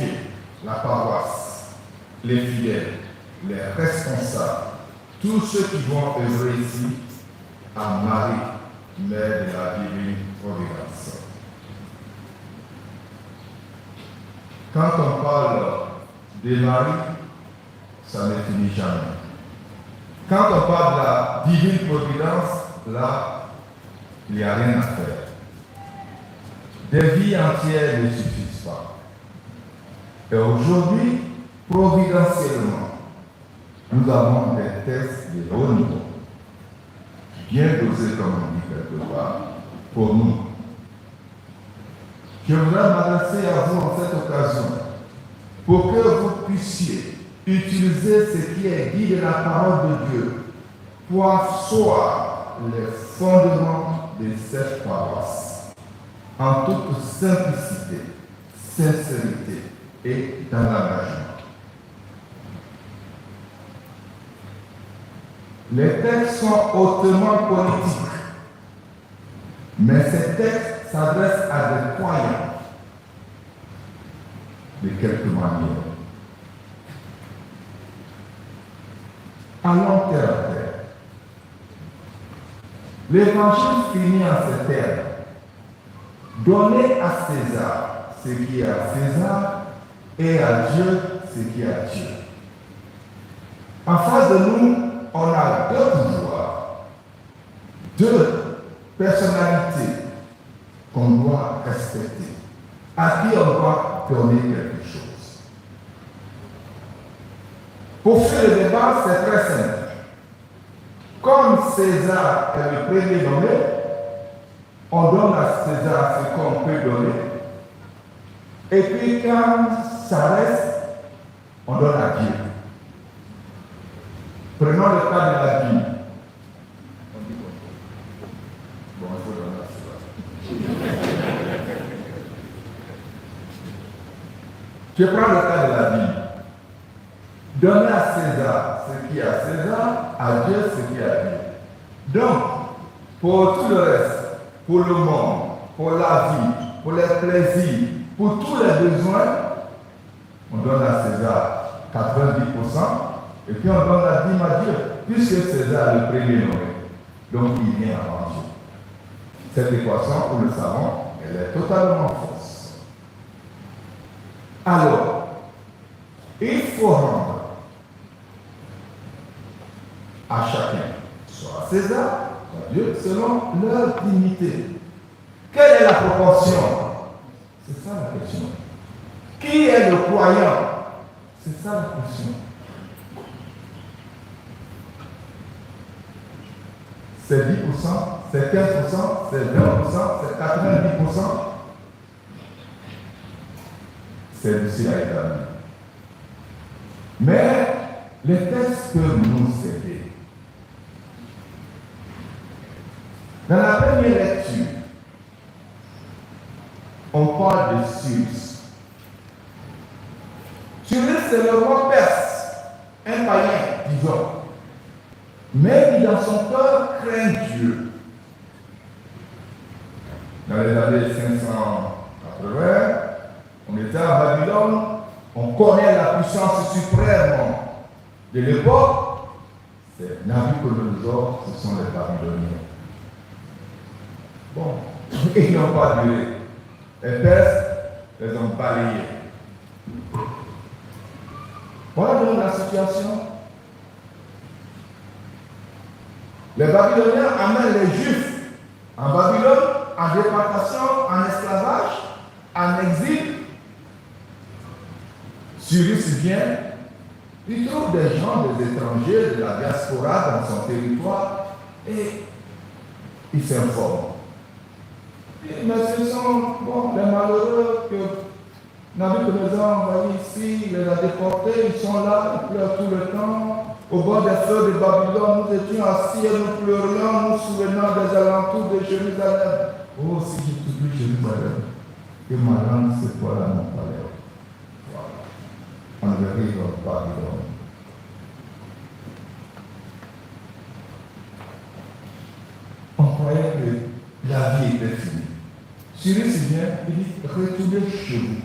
confier la paroisse, les fidèles, les responsables, tous ceux qui vont œuvrer ici à Marie, Mère de la Divine Providence. Quand on parle de Marie, ça ne finit jamais. Quand on parle de la Divine Providence, là, il n'y a rien à faire. Des vies entières ne suffisent pas. Et aujourd'hui, providentiellement, nous avons des tests de haut niveau, bien dosés comme on dit quelque part, pour nous. Je voudrais m'adresser à vous en cette occasion pour que vous puissiez utiliser ce qui est dit de la parole de Dieu pour asseoir les fondements de cette paroisse en toute simplicité, sincérité et dans l'engagement. Les textes sont hautement politiques, mais ces textes s'adressent à des croyants de quelque manière. Allons terre à terre. L'évangile finit en ces termes. Donnez à César ce qui est à César et à Dieu ce qui est à Dieu. En face de nous, on a deux pouvoirs, deux personnalités qu'on doit respecter, à qui on doit donner quelque chose. Pour faire le débat, c'est très simple. Comme César est le premier nommé, on donne à César ce qu'on peut donner. Et puis quand ça reste, on donne à Dieu. Prenons le cas de la Bible. On dit quoi? Bon, il faut donner à César. Je prends le cas de la Bible. Donner à César ce qui est à César, à Dieu ce qui est à Dieu. Donc, pour tout le reste, pour le monde, pour la vie, pour les plaisirs, pour tous les besoins, on donne à César 90%, et puis on donne la dîme à Dieu, puisque César est le premier nommé. Donc il vient avant Dieu. Cette équation, nous le savons, elle est totalement fausse. Alors, il faut rendre à chacun, soit à César, soit à Dieu, selon leur dignité. Quelle est la proportion? C'est ça la question. Qui est le croyant? C'est ça la question. C'est 10%, c'est 15%, c'est 20%, c'est 90%. C'est difficile à établir. Mais les textes peuvent nous aider. Dans la première lecture, on parle de Cyrus. Cyrus, c'est le roi perse, un païen, disons, mais qui dans son cœur craint Dieu. Dans les années 580, on était à Babylone, on connaît la puissance suprême de l'époque, c'est Nabucodonosor, ce sont les Babyloniens. Bon, ils n'ont pas duré. Les Perses les ont balayés. Voilà donc la situation. Les Babyloniens amènent les Juifs en Babylone, en déportation, en esclavage, en exil. Cyrus vient, il trouve des gens, des étrangers, de la diaspora dans son territoire et il s'informe. Mais ce sont les malheureux que Nabucodonosor a envoyés ici, il les a déportés, ils sont là, ils pleurent tout le temps. Au bord des feux de Babylone, nous étions assis et nous pleurions, nous souvenant des alentours de Jérusalem. Oh, si j'ai tout vu Jérusalem, que ma langue se voit dans mon palais. Voilà. On arrive à Babylone. On croyait que la vie était finie. Cyrus vient, il dit, retournez chez vous.